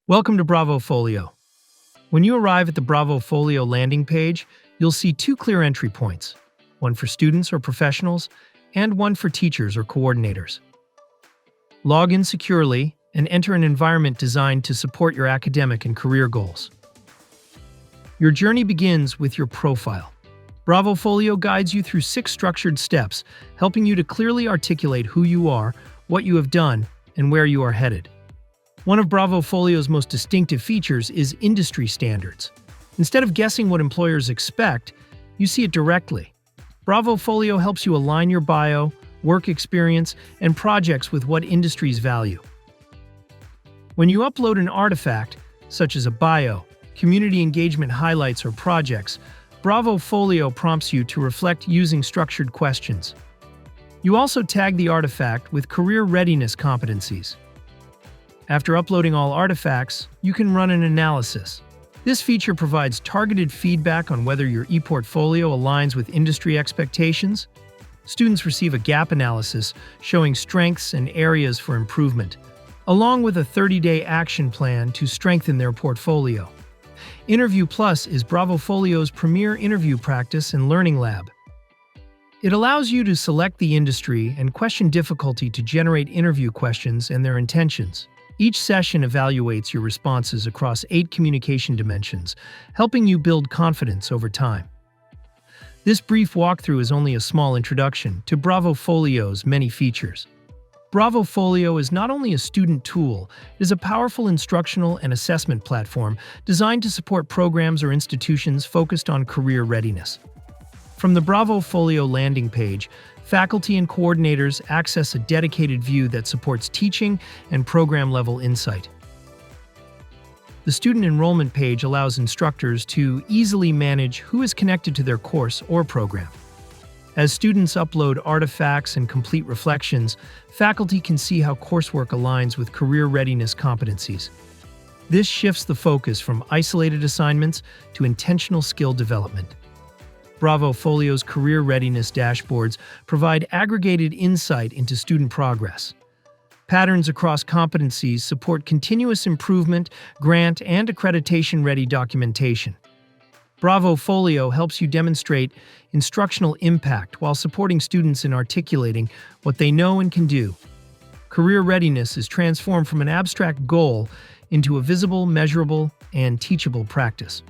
Welcome to Bravofolio. When you arrive at the Bravofolio landing page, you'll see two clear entry points, one for students or professionals, and one for teachers or coordinators. Log in securely and enter an environment designed to support your academic and career goals. Your journey begins with your profile. Bravofolio guides you through 6 structured steps, helping you to clearly articulate who you are, what you have done, and where you are headed. One of Bravofolio's most distinctive features is industry standards. Instead of guessing what employers expect, you see it directly. Bravofolio helps you align your bio, work experience, and projects with what industries value. When you upload an artifact, such as a bio, community engagement highlights, or projects, Bravofolio prompts you to reflect using structured questions. You also tag the artifact with career readiness competencies. After uploading all artifacts, you can run an analysis. This feature provides targeted feedback on whether your ePortfolio aligns with industry expectations. Students receive a gap analysis showing strengths and areas for improvement, along with a 30-day action plan to strengthen their portfolio. Interview Plus is Bravofolio's premier interview practice and learning lab. It allows you to select the industry and question difficulty to generate interview questions and their intentions. Each session evaluates your responses across 8 communication dimensions, helping you build confidence over time. This brief walkthrough is only a small introduction to Bravofolio's many features. Bravofolio is not only a student tool, it is a powerful instructional and assessment platform designed to support programs or institutions focused on career readiness. From the Bravofolio landing page, faculty and coordinators access a dedicated view that supports teaching and program-level insight. The student enrollment page allows instructors to easily manage who is connected to their course or program. As students upload artifacts and complete reflections, faculty can see how coursework aligns with career readiness competencies. This shifts the focus from isolated assignments to intentional skill development. Bravofolio's career readiness dashboards provide aggregated insight into student progress. Patterns across competencies support continuous improvement, grant, and accreditation-ready documentation. Bravofolio helps you demonstrate instructional impact while supporting students in articulating what they know and can do. Career readiness is transformed from an abstract goal into a visible, measurable, and teachable practice.